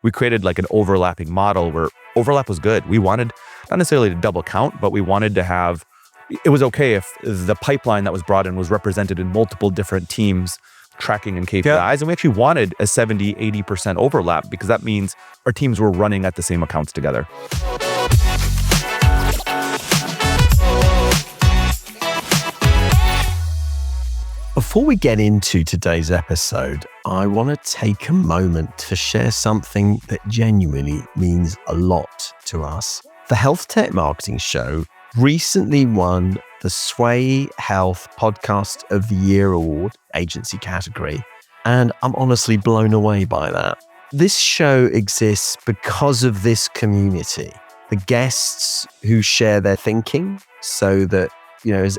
we created like an overlapping model where overlap was good. We wanted not necessarily to double count, but we wanted to have, it was okay if the pipeline that was brought in was represented in multiple different teams tracking and KPIs. Yeah. And we actually wanted a 70, 80% overlap because that means our teams were running at the same accounts together. Before we get into today's episode, I want to take a moment to share something that genuinely means a lot to us. The Healthtech Marketing Show recently won the Sway Health Podcast of the Year Award, agency category, and I'm honestly blown away by that. This show exists because of this community, the guests who share their thinking so that,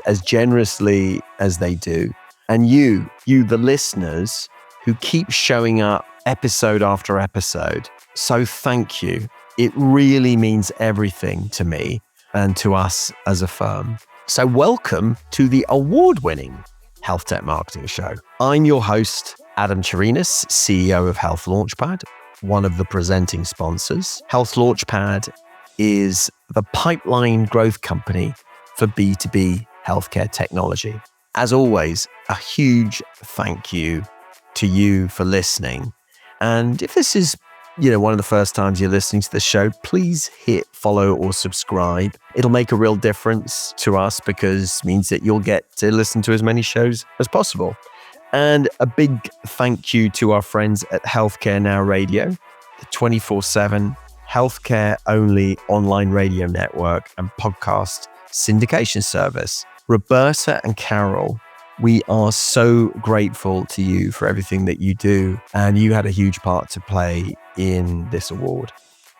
as generously as they do, and you, the listeners, who keep showing up episode after episode. So thank you. It really means everything to me and to us as a firm. So welcome to the award-winning Healthtech Marketing Show. I'm your host, Adam Chirinas, CEO of Health Launchpad, one of the presenting sponsors. Health Launchpad is the pipeline growth company for B2B healthcare technology. As always, a huge thank you to you for listening. And if this is, one of the first times you're listening to the show, please hit follow or subscribe. It'll make a real difference to us because it means that you'll get to listen to as many shows as possible. And a big thank you to our friends at Healthcare Now Radio, the 24/7 healthcare-only online radio network and podcast syndication service. Roberta and Carol, we are so grateful to you for everything that you do, and you had a huge part to play in this award.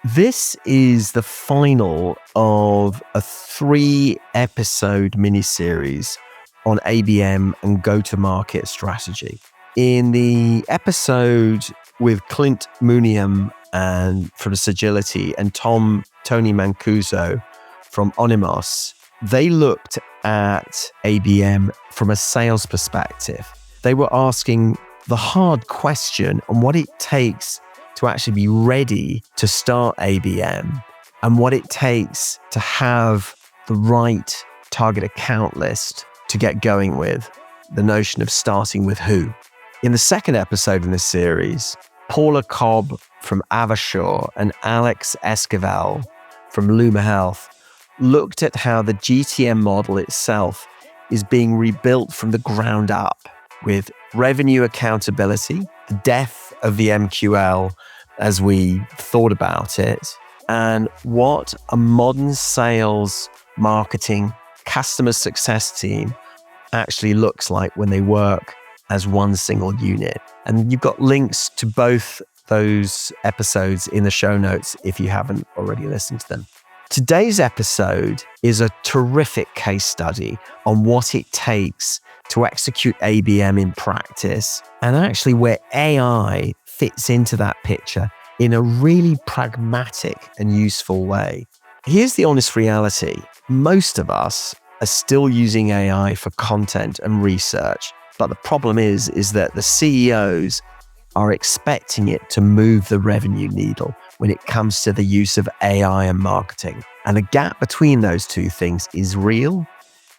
This is the final of a 3-episode miniseries on ABM and go-to-market strategy. In the episode with Clint Mooniam and from Sagility and Tony Mancuso from Onymos, they looked at ABM from a sales perspective. They were asking the hard question on what it takes to actually be ready to start ABM and what it takes to have the right target account list to get going with, the notion of starting with who. In the second episode in this series, Paula Cobb from Avasure and Alex Esquivel from Luma Health looked at how the GTM model itself is being rebuilt from the ground up with revenue accountability, the death of the MQL as we thought about it, and what a modern sales, marketing, customer success team actually looks like when they work as one single unit. And you've got links to both those episodes in the show notes if you haven't already listened to them. Today's episode is a terrific case study on what it takes to execute ABM in practice and actually where AI fits into that picture in a really pragmatic and useful way. Here's the honest reality. Most of us are still using AI for content and research, but the problem is that the CEOs are expecting it to move the revenue needle when it comes to the use of AI and marketing. And the gap between those two things is real,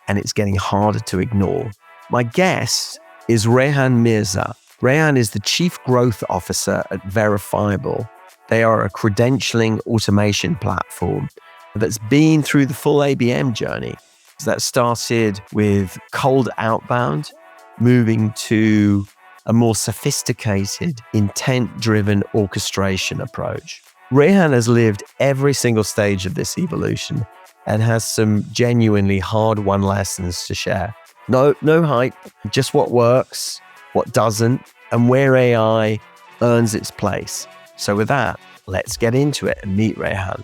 and it's getting harder to ignore. My guest is Rehan Mirza. Rehan is the Chief Growth Officer at Verifiable. They are a credentialing automation platform that's been through the full ABM journey. So that started with cold outbound, moving to a more sophisticated, intent-driven orchestration approach. Rehan has lived every single stage of this evolution and has some genuinely hard-won lessons to share. No hype, just what works, what doesn't, and where AI earns its place. So with that, let's get into it and meet Rehan.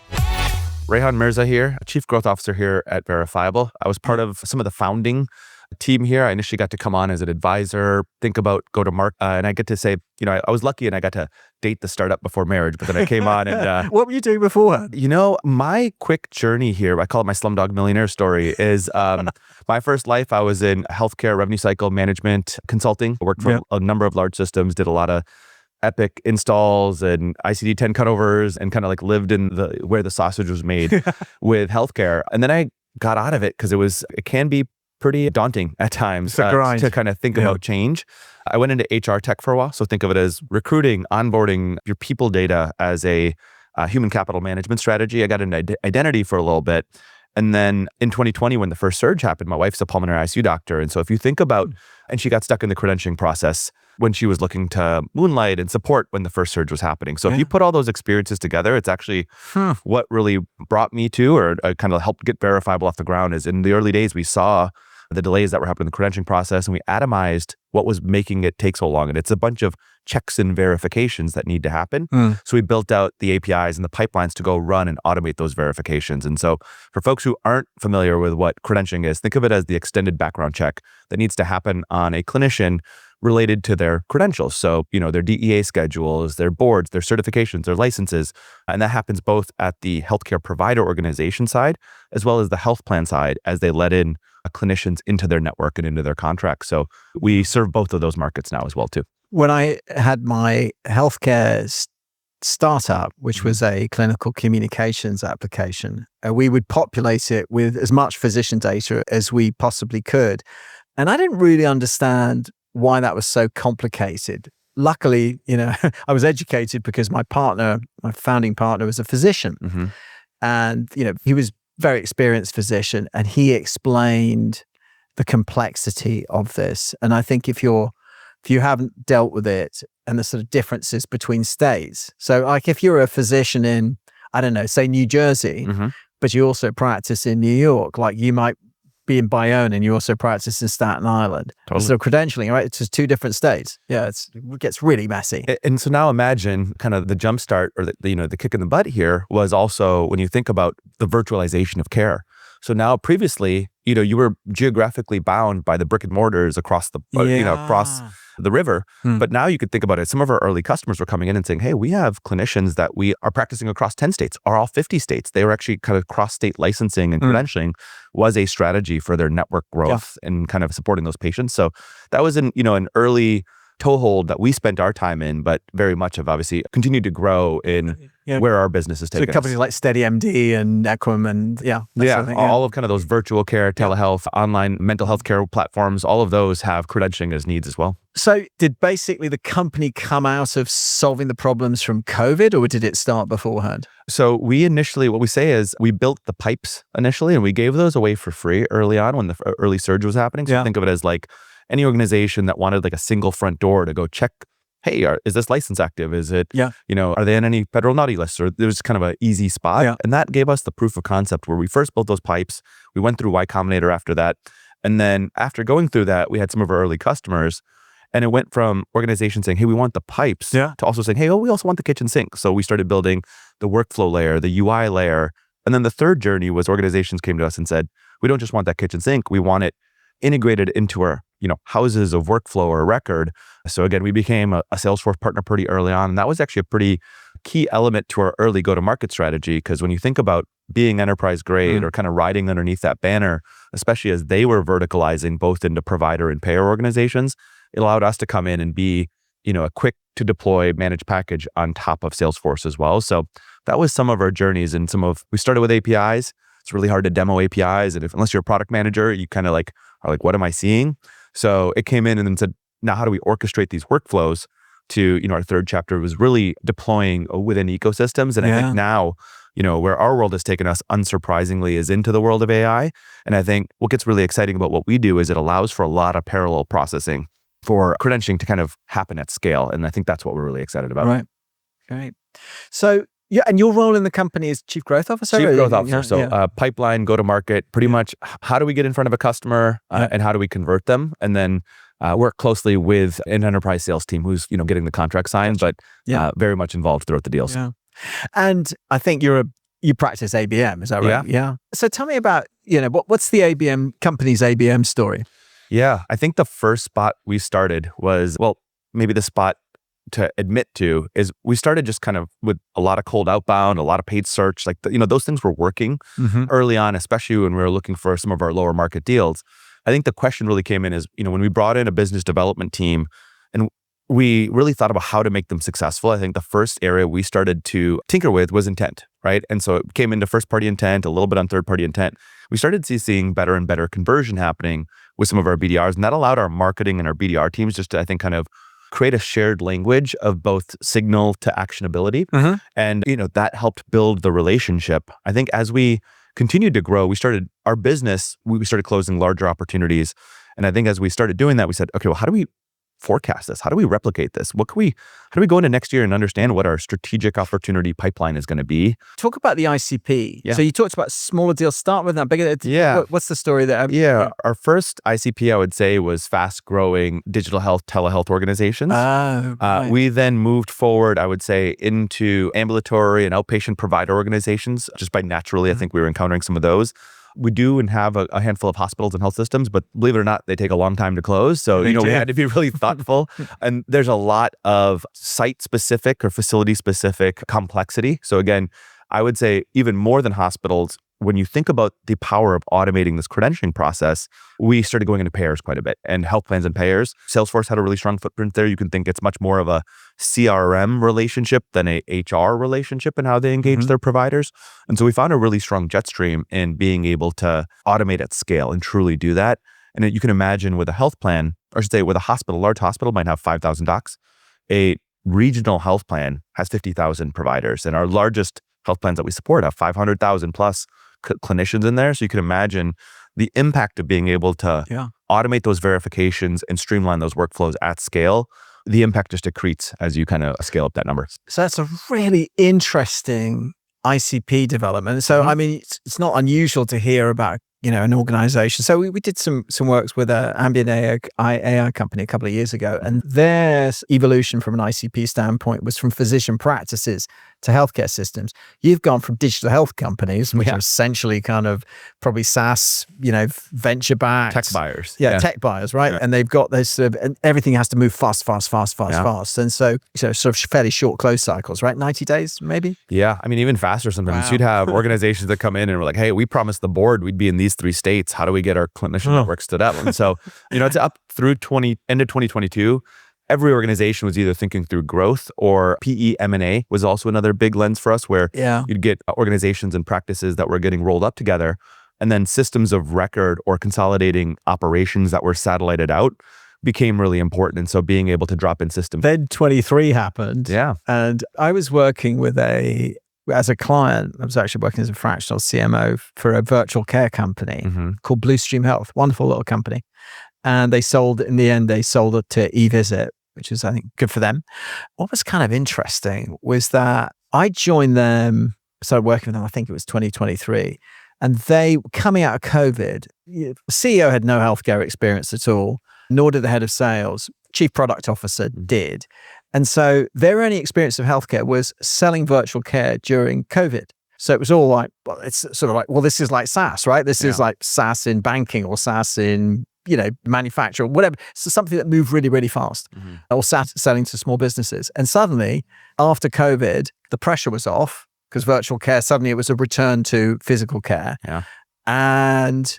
Rehan Mirza here, Chief Growth Officer here at Verifiable. I was part of some of the founding team here. I initially got to come on as an advisor, think about go-to-market, and I get to say, I was lucky and I got to date the startup before marriage, but then I came on and... What were you doing before? My quick journey here, I call it my Slumdog Millionaire story, is my first life, I was in healthcare revenue cycle management consulting. I worked for a number of large systems, did a lot of epic installs and ICD-10 cutovers and kind of like lived in where the sausage was made with healthcare. And then I got out of it because it can be pretty daunting at times to kind of think about change. I went into HR tech for a while. So think of it as recruiting, onboarding your people data as a human capital management strategy. I got into identity for a little bit. And then in 2020, when the first surge happened, my wife's a pulmonary ICU doctor. And so if you think about, and she got stuck in the credentialing process when she was looking to moonlight and support when the first surge was happening. So if you put all those experiences together, it's actually what really brought me to, or kind of helped get Verifiable off the ground, is in the early days, we saw the delays that were happening in the credentialing process, and we atomized what was making it take so long. And it's a bunch of checks and verifications that need to happen. So we built out the APIs and the pipelines to go run and automate those verifications. And so for folks who aren't familiar with what credentialing is, think of it as the extended background check that needs to happen on a clinician related to their credentials. So, their DEA schedules, their boards, their certifications, their licenses. And that happens both at the healthcare provider organization side, as well as the health plan side, as they let in clinicians into their network and into their contracts. So we serve both of those markets now as well, too. When I had my healthcare startup, which was a clinical communications application, we would populate it with as much physician data as we possibly could. And I didn't really understand why that was so complicated. Luckily, I was educated because my founding partner was a physician. And, he was very experienced physician, and he explained the complexity of this. And I think if you haven't dealt with it and the sort of differences between states. So like if you're a physician in, I don't know, say New Jersey, but you also practice in New York, like you might be in Bayonne and you also practice in Staten Island. Totally. So credentialing, right? It's just two different states. Yeah, it gets really messy. And so now imagine kind of the jumpstart, or the kick in the butt here was also when you think about the virtualization of care. So now previously, you were geographically bound by the brick and mortars across the across the river. But now you could think about it. Some of our early customers were coming in and saying, hey, we have clinicians that we are practicing across 10 states or all 50 states. They were actually kind of cross-state licensing, and credentialing was a strategy for their network growth and kind of supporting those patients. So that was an early toehold that we spent our time in, but very much have obviously continued to grow in where our business is taking us. Companies like SteadyMD and Equum and all of kind of those virtual care, telehealth, online mental health care platforms, all of those have credentialing as needs as well. So did basically the company come out of solving the problems from COVID, or did it start beforehand? So we initially, what we say is we built the pipes initially, and we gave those away for free early on when the early surge was happening. So think of it as like any organization that wanted like a single front door to go check, hey, is this license active? Is it, are they on any federal naughty lists? Or there's kind of an easy spot. And that gave us the proof of concept where we first built those pipes. We went through Y Combinator after that. And then after going through that, we had some of our early customers, and it went from organizations saying, hey, we want the pipes, to also saying, hey, we also want the kitchen sink. So we started building the workflow layer, the UI layer. And then the third journey was organizations came to us and said, we don't just want that kitchen sink. We want it integrated into our houses of workflow or record. So again, we became a Salesforce partner pretty early on. And that was actually a pretty key element to our early go-to-market strategy. Because when you think about being enterprise grade or kind of riding underneath that banner, especially as they were verticalizing both into provider and payer organizations, it allowed us to come in and be, a quick to deploy managed package on top of Salesforce as well. So that was some of our journeys, and we started with APIs. It's really hard to demo APIs. And unless you're a product manager, you kind of are like, what am I seeing? So it came in and then said, now how do we orchestrate these workflows to, our third chapter was really deploying within ecosystems. And I think now, where our world has taken us, unsurprisingly, is into the world of AI. And I think what gets really exciting about what we do is it allows for a lot of parallel processing for credentialing to kind of happen at scale. And I think that's what we're really excited about. Right. Great. So, and your role in the company is Chief Growth Officer? Chief Growth Officer. So pipeline, go-to-market, pretty much how do we get in front of a customer and how do we convert them? And then work closely with an enterprise sales team who's, getting the contract signed, but very much involved throughout the deals. Yeah. And I think you practice ABM, is that right? Yeah. So tell me about, what's the company's ABM story? Yeah, I think the first spot we started was, maybe the spot to admit to is we started just kind of with a lot of cold outbound, a lot of paid search, like, those things were working early on, especially when we were looking for some of our lower market deals. I think the question really came in is, when we brought in a business development team, and we really thought about how to make them successful. I think the first area we started to tinker with was intent, right? And so it came into first-party intent, a little bit on third-party intent. We started seeing better and better conversion happening with some of our BDRs, and that allowed our marketing and our BDR teams just to, I think, kind of create a shared language of both signal to actionability. And, that helped build the relationship. I think as we continued to grow, we started closing larger opportunities. And I think as we started doing that, we said, okay, well, how do we forecast this? How do we replicate this? How do we go into next year and understand what our strategic opportunity pipeline is going to be? Talk about the ICP. Yeah. So you talked about smaller deals, start with that bigger. Yeah. What's the story there? Our first ICP, I would say, was fast-growing digital health, telehealth organizations. Right. We then moved forward, I would say, into ambulatory and outpatient provider organizations. Just by naturally, I think we were encountering some of those. We do and have a handful of hospitals and health systems, but believe it or not, they take a long time to close. So, we had to be really thoughtful. And there's a lot of site-specific or facility-specific complexity. So again, I would say even more than hospitals, when you think about the power of automating this credentialing process, we started going into payers quite a bit and health plans and payers. Salesforce had a really strong footprint there. You can think it's much more of a CRM relationship than a HR relationship in how they engage their providers. And so we found a really strong jet stream in being able to automate at scale and truly do that. And you can imagine with a health plan, or I should say with a hospital, a large hospital might have 5,000 docs. A regional health plan has 50,000 providers. And our largest health plans that we support have 500,000 plus clinicians in there. So you can imagine the impact of being able to automate those verifications and streamline those workflows at scale. The impact just accretes as you kind of scale up that number. So that's a really interesting ICP development. So, I mean, it's not unusual to hear about, an organization. So we did some works with an ambient AI company a couple of years ago, and their evolution from an ICP standpoint was from physician practices to healthcare systems. You've gone from digital health companies, which are essentially kind of probably SaaS, venture backed tech buyers. Tech buyers, right? Yeah. And they've got this, and everything has to move fast. And so sort of fairly short close cycles, right? 90 days, maybe? Yeah. I mean, even faster sometimes. Wow. You'd have organizations that come in and we're like, hey, we promised the board we'd be in these 3 states. How do we get our clinician network stood up? And so, it's up through end of 2022. Every organization was either thinking through growth or PE M&A was also another big lens for us, where you'd get organizations and practices that were getting rolled up together, and then systems of record or consolidating operations that were satellited out became really important. And so being able to drop in systems. Then 23 happened. Yeah. And I was working with as a client, I was actually working as a fractional CMO for a virtual care company called Bluestream Health, wonderful little company. And in the end, they sold it to eVisit, which is, I think, good for them. What was kind of interesting was that I joined them, started working with them, I think it was 2023. And they, coming out of COVID, the CEO had no healthcare experience at all, nor did the head of sales. Chief product officer did. And so their only experience of healthcare was selling virtual care during COVID. So it was all like, well, it's sort of like, well, this is like SaaS, right? This is like SaaS in banking or SaaS in, manufacturing, whatever. So something that moved really, really fast, or SaaS selling to small businesses. And suddenly, after COVID, the pressure was off because virtual care, suddenly it was a return to physical care. Yeah. And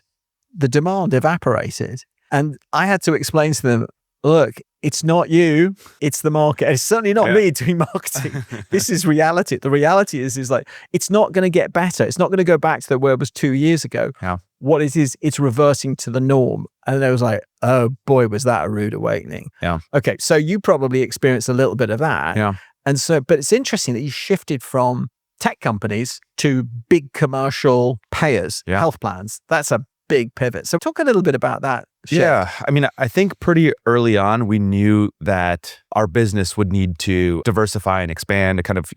the demand evaporated. And I had to explain to them, look, it's not you, it's the market. It's certainly not me doing marketing. This is reality. The reality is like, it's not going to get better. It's not going to go back to where it was 2 years ago. Yeah. What it is, it's reversing to the norm. And I was like, oh boy, was that a rude awakening. Yeah. Okay. So you probably experienced a little bit of that. Yeah. And so, but it's interesting that you shifted from tech companies to big commercial payers, health plans. That's a big pivot. So talk a little bit about that shift. Yeah. I mean, I think pretty early on, we knew that our business would need to diversify and expand, kind of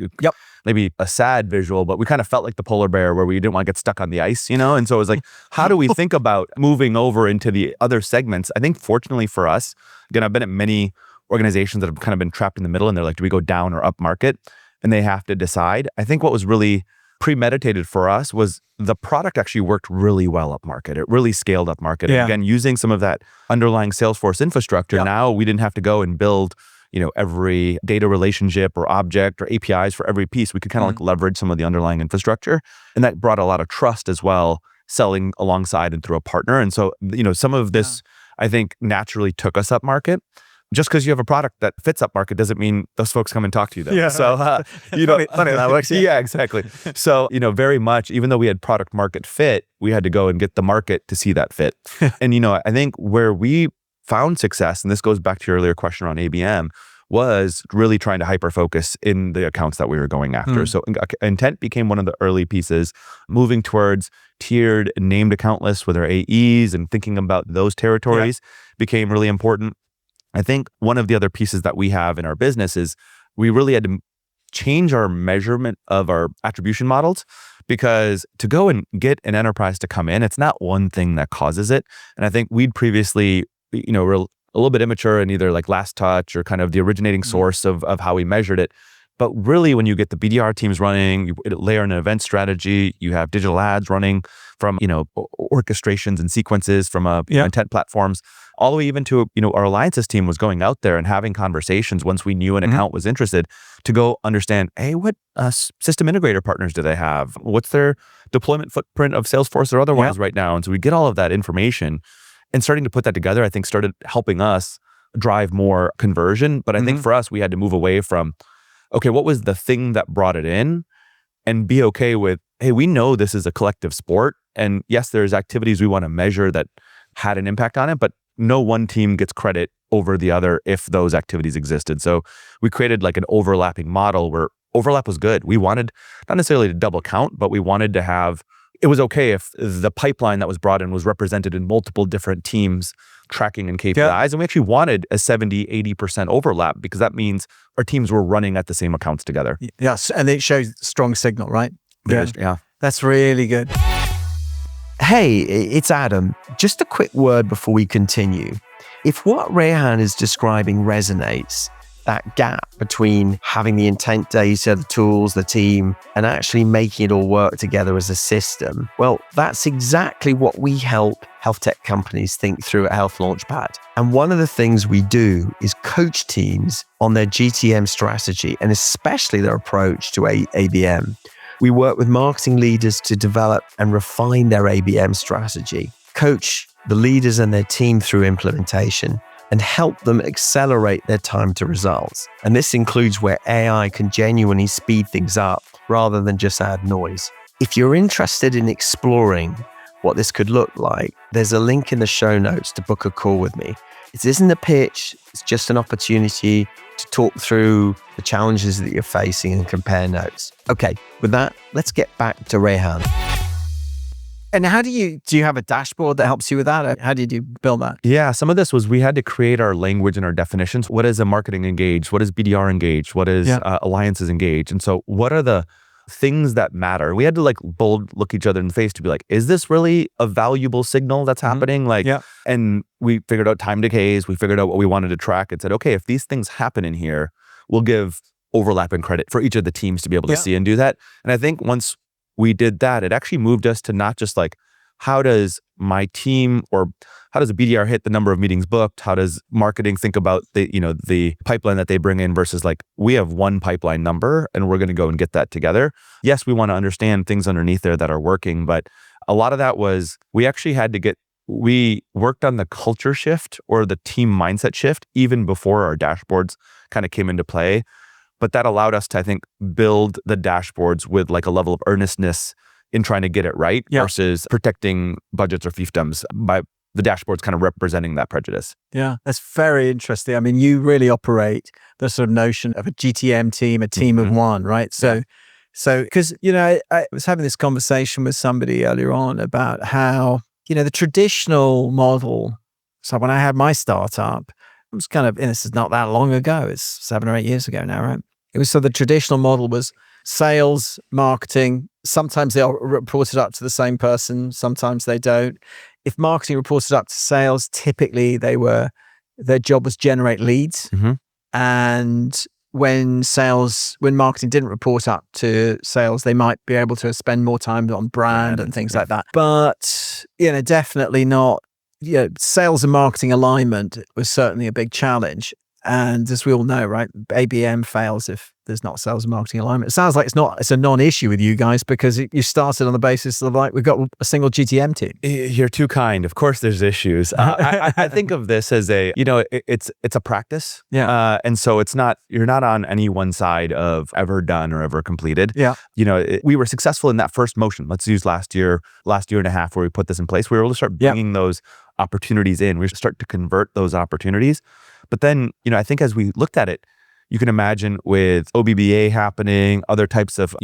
maybe a sad visual, but we kind of felt like the polar bear where we didn't want to get stuck on the ice, And so it was like, how do we think about moving over into the other segments? I think fortunately for us, again, I've been at many organizations that have kind of been trapped in the middle, and they're like, do we go down or up market? And they have to decide. I think what was really premeditated for us was the product actually worked really well up market. It really scaled up market. Yeah. Again, using some of that underlying Salesforce infrastructure, now we didn't have to go and build, every data relationship or object or APIs for every piece. We could kind of like leverage some of the underlying infrastructure. And that brought a lot of trust as well, selling alongside and through a partner. And so, some of this, I think, naturally took us up market. just because you have a product that fits up market doesn't mean those folks come and talk to you though. Yeah, So, funny that works. Yeah, exactly. So, very much, even though we had product market fit, we had to go and get the market to see that fit. And, I think where we found success, and this goes back to your earlier question around ABM, was really trying to hyper-focus in the accounts that we were going after. So intent became one of the early pieces, moving towards tiered named account lists with our AEs and thinking about those territories became really important. I think one of the other pieces that we have in our business is we really had to change our measurement of our attribution models, because to go and get an enterprise to come in, it's not one thing that causes it. And I think we'd previously, were a little bit immature in either like last touch or kind of the originating source of how we measured it. But really, when you get the BDR teams running, you layer in an event strategy, you have digital ads running from, orchestrations and sequences from intent platforms, all the way even to, our alliances team was going out there and having conversations once we knew an account was interested to go understand, hey, what system integrator partners do they have? What's their deployment footprint of Salesforce or otherwise right now? And so we get all of that information, and starting to put that together, I think started helping us drive more conversion. But I think for us, we had to move away from, okay, what was the thing that brought it in, and be okay with, hey, we know this is a collective sport. And yes, there's activities we want to measure that had an impact on it, but no one team gets credit over the other if those activities existed. So we created like an overlapping model where overlap was good. We wanted not necessarily to double count, but we wanted to have, it was okay if the pipeline that was brought in was represented in multiple different teams tracking and KPIs. And we actually wanted a 70, 80% overlap, because that means our teams were running at the same accounts together. Yes. And it shows strong signal, right? Yeah. That's really good. Hey, it's Adam. Just a quick word before we continue. If what Rehan is describing resonates, that gap between having the intent data, the tools, the team, and actually making it all work together as a system, well, that's exactly what we help health tech companies think through at Health Launchpad. And one of the things we do is coach teams on their GTM strategy, and especially their approach to ABM. We work with marketing leaders to develop and refine their ABM strategy, coach the leaders and their team through implementation, and help them accelerate their time to results. And this includes where AI can genuinely speed things up rather than just add noise. If you're interested in exploring what this could look like, there's a link in the show notes to book a call with me. It isn't a pitch, it's just an opportunity to talk through the challenges that you're facing and compare notes. Okay, with that, let's get back to Rehan. And how do you have a dashboard that helps you with that? How do you build that? Yeah, some of this was we had to create our language and our definitions. What is a marketing engaged? What is BDR engaged? What is alliances engaged? And so what are the things that matter? We had to look each other in the face to be like, is this really a valuable signal that's happening? And we figured out time decays. We figured out what we wanted to track and said, okay, if these things happen in here, we'll give overlap and credit for each of the teams to be able to see and do that. And I think once we did that, it actually moved us to not just like, how does my team or how does a BDR hit the number of meetings booked? How does marketing think about the pipeline that they bring in versus like, we have one pipeline number and we're going to go and get that together. Yes, we want to understand things underneath there that are working, but a lot of that was we actually had to we worked on the culture shift or the team mindset shift even before our dashboards kind of came into play. But that allowed us to, I think, build the dashboards with like a level of earnestness in trying to get it right versus protecting budgets or fiefdoms by the dashboards kind of representing that prejudice. Yeah, that's very interesting. I mean, you really operate the sort of notion of a GTM team, a team of one, right? So because, I was having this conversation with somebody earlier on about how, the traditional model. So when I had my startup, it was kind of, and this is not that long ago, it's 7 or 8 years ago now, right? It was so the traditional model was sales, marketing. Sometimes they all reported up to the same person, sometimes they don't. If marketing reported up to sales, typically their job was generate leads. And when marketing didn't report up to sales, they might be able to spend more time on brand and things like that. But, definitely not. Sales and marketing alignment was certainly a big challenge. And as we all know, right, ABM fails if there's not sales and marketing alignment. It sounds like it's a non-issue with you guys because you started on the basis of like, we've got a single GTM team. You're too kind. Of course there's issues. I think of this as it's a practice. Yeah. And so you're not on any one side of ever done or ever completed. Yeah. We were successful in that first motion. Let's use last year and a half where we put this in place. We were able to start bringing those opportunities in. We start to convert those opportunities. But then, I think as we looked at it, you can imagine with OBBA happening, other types of,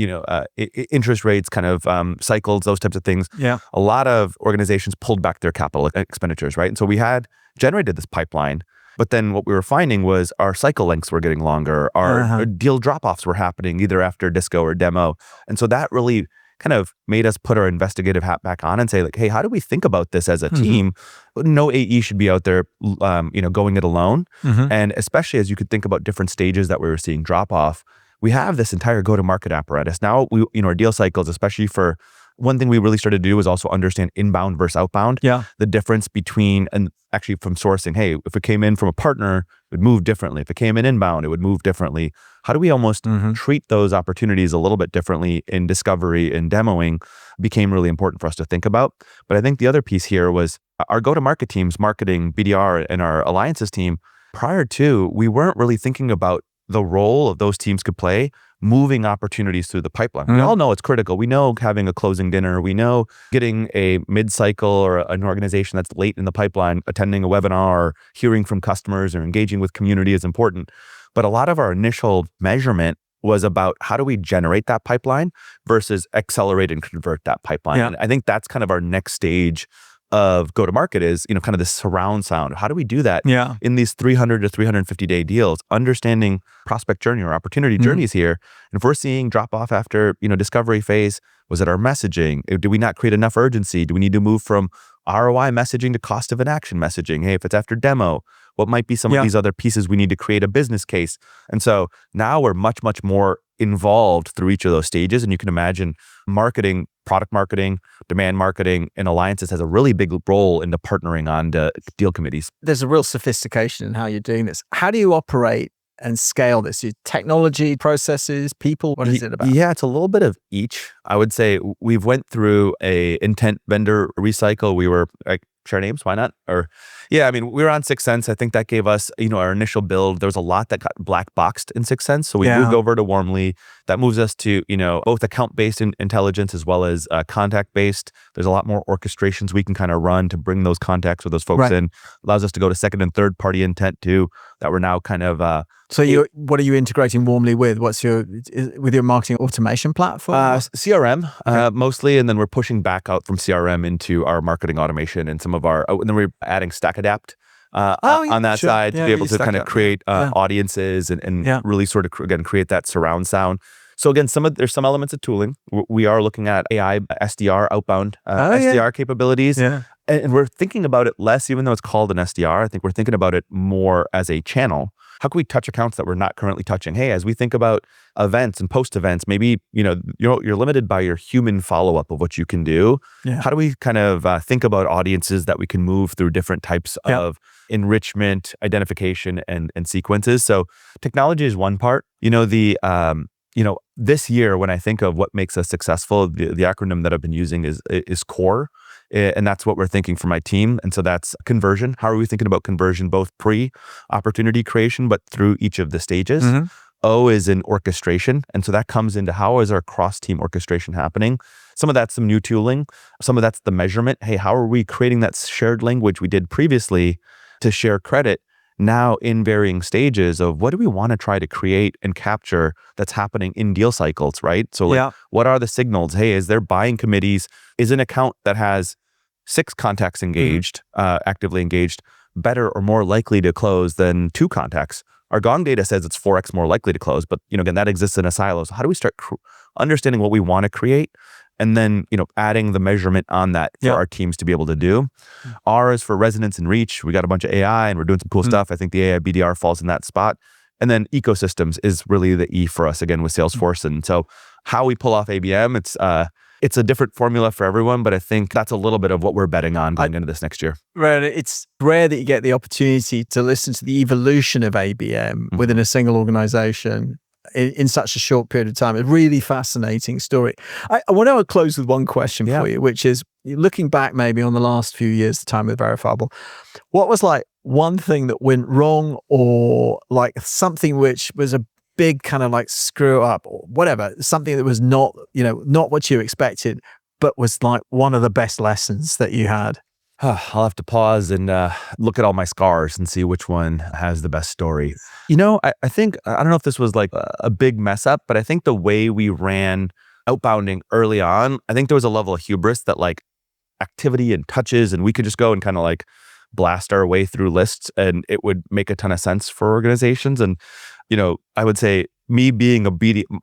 interest rates, kind of cycles, those types of things. Yeah. A lot of organizations pulled back their capital expenditures, right? And so we had generated this pipeline, but then what we were finding was our cycle lengths were getting longer. Our deal drop-offs were happening either after disco or demo. And so that really kind of made us put our investigative hat back on and say like, hey, how do we think about this as a team? No AE should be out there, going it alone. And especially as you could think about different stages that we were seeing drop off, we have this entire go-to-market apparatus. Now, our deal cycles, especially for one thing we really started to do was also understand inbound versus outbound. Yeah. The difference between, and actually from sourcing, hey, if it came in from a partner, it would move differently. If it came in inbound, it would move differently. How do we almost treat those opportunities a little bit differently in discovery and demoing became really important for us to think about. But I think the other piece here was our go-to-market teams, marketing, BDR, and our alliances team, prior to, we weren't really thinking about the role of those teams could play moving opportunities through the pipeline. We all know it's critical. We know having a closing dinner. We know getting a mid-cycle or an organization that's late in the pipeline, attending a webinar or hearing from customers or engaging with community is important. But a lot of our initial measurement was about how do we generate that pipeline versus accelerate and convert that pipeline. Yeah. And I think that's kind of our next stage of go-to-market is, kind of this surround sound. How do we do that in these 300 to 350 day deals, understanding prospect journey or opportunity journeys here? And if we're seeing drop off after, discovery phase, was it our messaging? Do we not create enough urgency? Do we need to move from ROI messaging to cost of inaction messaging? Hey, if it's after demo, what might be some of these other pieces we need to create a business case? And so now we're much, much more involved through each of those stages. And you can imagine marketing, product marketing, demand marketing, and alliances has a really big role into partnering on the deal committees. There's a real sophistication in how you're doing this. How do you operate and scale this? Your technology, processes, people, what is it about? Yeah, it's a little bit of each. I would say we've went through a intent vendor recycle. We were like, share names, why not? We were on 6 Sense. I think that gave us, our initial build. There was a lot that got black boxed in 6 Sense. So we moved over to Warmly. That moves us to, both account-based intelligence as well as contact-based. There's a lot more orchestrations we can kind of run to bring those contacts or those folks in. Allows us to go to second and third party intent too, that we're now kind of... what are you integrating Warmly with? With your marketing automation platform? CRM mostly, and then we're pushing back out from CRM into our marketing automation and some of our, and then we're adding Stack Adapt on that side to be able to kind of create audiences and really sort of again create that surround sound. So again, there's some elements of tooling. We are looking at AI SDR outbound SDR capabilities. Yeah. And we're thinking about it less, even though it's called an SDR. I think we're thinking about it more as a channel. How can we touch accounts that we're not currently touching? Hey, as we think about events and post events, maybe you're limited by your human follow-up of what you can do. Yeah. How do we kind of think about audiences that we can move through different types of enrichment, identification, and sequences? So technology is one part. This year, when I think of what makes us successful, the acronym that I've been using is CORE. And that's what we're thinking for my team. And so that's conversion. How are we thinking about conversion, both pre-opportunity creation, but through each of the stages? O is in orchestration. And so that comes into how is our cross-team orchestration happening? Some of that's some new tooling. Some of that's the measurement. Hey, how are we creating that shared language we did previously to share credit now in varying stages of what do we want to try to create and capture that's happening in deal cycles, right? So what are the signals? Hey, is there buying committees? Is an account that has 6 contacts engaged, actively engaged, better or more likely to close than 2 contacts? Our Gong data says it's 4x more likely to close, but again, that exists in a silo. So how do we start understanding what we want to create? And then, adding the measurement on that for our teams to be able to do. R is for resonance and reach. We got a bunch of AI and we're doing some cool stuff. I think the AI BDR falls in that spot. And then ecosystems is really the E for us, again, with Salesforce. And so how we pull off ABM, it's it's a different formula for everyone, but I think that's a little bit of what we're betting on going into this next year. Right. It's rare that you get the opportunity to listen to the evolution of ABM within a single organization in such a short period of time. A really fascinating story. I want to close with one question for you, which is looking back maybe on the last few years, the time with Verifiable, what was like one thing that went wrong, or like something which was a big kind of like screw up or whatever, something that was not what you expected, but was like one of the best lessons that you had? I'll have to pause and look at all my scars and see which one has the best story. I think, I don't know if this was like a big mess up, but I think the way we ran outbounding early on, I think there was a level of hubris that like activity and touches, and we could just go and kind of like blast our way through lists and it would make a ton of sense for organizations. And, I would say me being a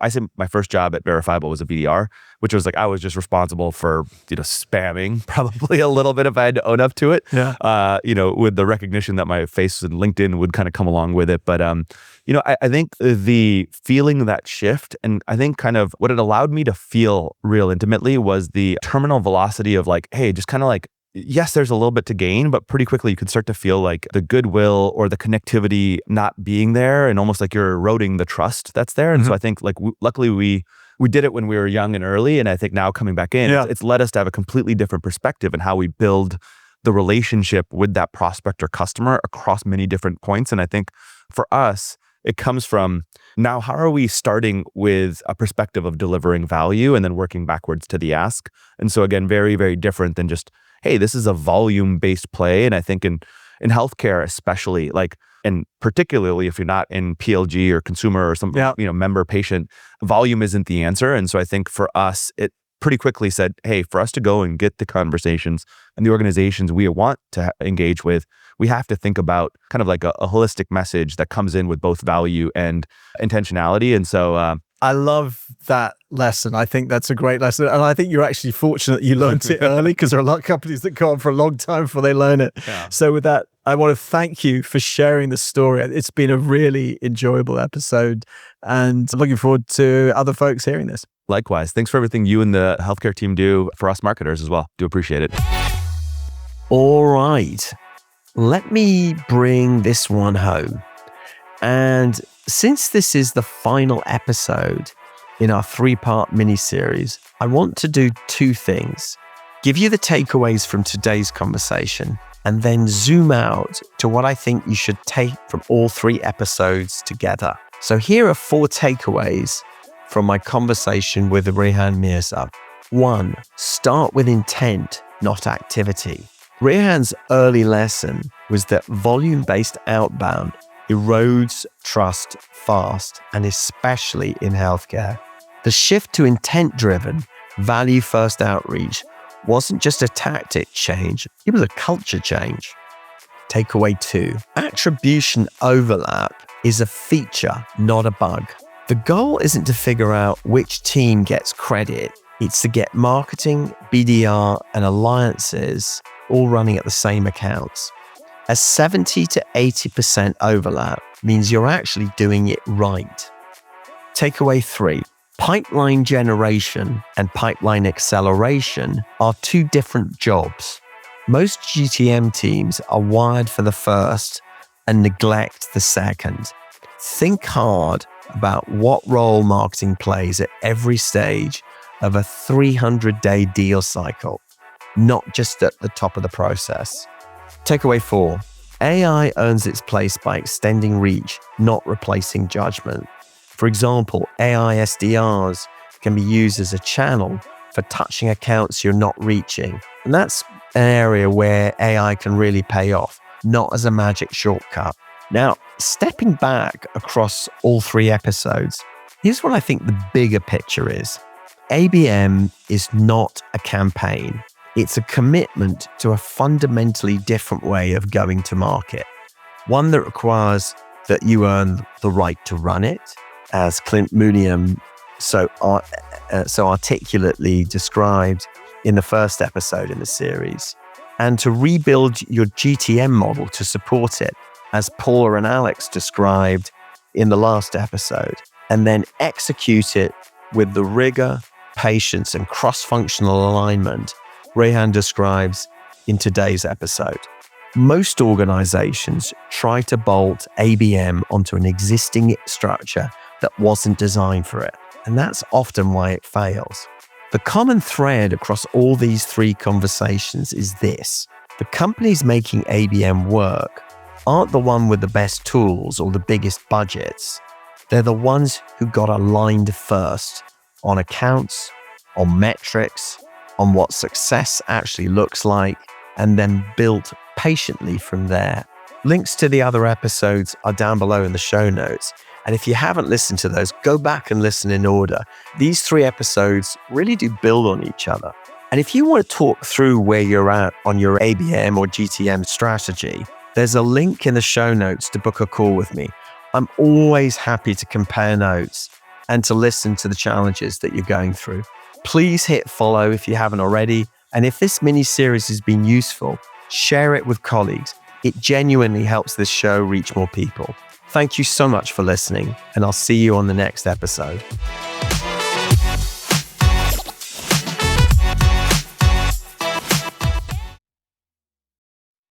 I said my first job at Verifiable was a BDR, which was like, I was just responsible for, spamming probably a little bit if I had to own up to it. Yeah. With the recognition that my face and LinkedIn would kind of come along with it. But, I think the feeling that shift, and I think kind of what it allowed me to feel real intimately was the terminal velocity of like, hey, just kind of like, yes, there's a little bit to gain, but pretty quickly you could start to feel like the goodwill or the connectivity not being there, and almost like you're eroding the trust that's there. And so I think like luckily we did it when we were young and early, and I think now coming back in, it's led us to have a completely different perspective in how we build the relationship with that prospect or customer across many different points. And I think for us, it comes from now, how are we starting with a perspective of delivering value and then working backwards to the ask? And so again, very, very different than just, hey, this is a volume-based play. And I think in healthcare especially, like, and particularly if you're not in PLG or consumer or some member patient, volume isn't the answer. And so I think for us, it pretty quickly said, hey, for us to go and get the conversations and the organizations we want to engage with, we have to think about kind of like a holistic message that comes in with both value and intentionality. And so I love that lesson. I think that's a great lesson. And I think you're actually fortunate you learned it early, because there are a lot of companies that go on for a long time before they learn it. Yeah. So with that, I want to thank you for sharing the story. It's been a really enjoyable episode, and I'm looking forward to other folks hearing this. Likewise. Thanks for everything you and the healthcare team do for us marketers as well. Do appreciate it. All right. Let me bring this one home. And since this is the final episode in our 3-part miniseries, I want to do 2 things. Give you the takeaways from today's conversation, and then zoom out to what I think you should take from all 3 episodes together. So here are 4 takeaways from my conversation with Rehan Mirza. 1, start with intent, not activity. Rehan's early lesson was that volume-based outbound erodes trust fast, and especially in healthcare. The shift to intent-driven, value-first outreach wasn't just a tactic change, it was a culture change. Takeaway 2, attribution overlap is a feature, not a bug. The goal isn't to figure out which team gets credit, it's to get marketing, BDR, and alliances all running at the same accounts. A 70 to 80% overlap means you're actually doing it right. Takeaway 3, pipeline generation and pipeline acceleration are 2 different jobs. Most GTM teams are wired for the first and neglect the second. Think hard about what role marketing plays at every stage of a 300-day deal cycle, not just at the top of the process. Takeaway 4, AI earns its place by extending reach, not replacing judgment. For example, AI SDRs can be used as a channel for touching accounts you're not reaching. And that's an area where AI can really pay off, not as a magic shortcut. Now, stepping back across all 3 episodes, here's what I think the bigger picture is. ABM is not a campaign. It's a commitment to a fundamentally different way of going to market. One that requires that you earn the right to run it, as Clint Mooniam so articulately described in the first episode in the series, and to rebuild your GTM model to support it, as Paula and Alex described in the last episode, and then execute it with the rigor, patience, and cross-functional alignment Rehan describes in today's episode. Most organizations try to bolt ABM onto an existing structure that wasn't designed for it, and that's often why it fails. The common thread across all these three conversations is this: the companies making ABM work aren't the one with the best tools or the biggest budgets. They're the ones who got aligned first on accounts, on metrics, on what success actually looks like, and then built patiently from there. Links to the other episodes are down below in the show notes. And if you haven't listened to those, go back and listen in order. These 3 episodes really do build on each other. And if you want to talk through where you're at on your ABM or GTM strategy, there's a link in the show notes to book a call with me. I'm always happy to compare notes and to listen to the challenges that you're going through. Please hit follow if you haven't already. And if this mini-series has been useful, share it with colleagues. It genuinely helps this show reach more people. Thank you so much for listening, and I'll see you on the next episode.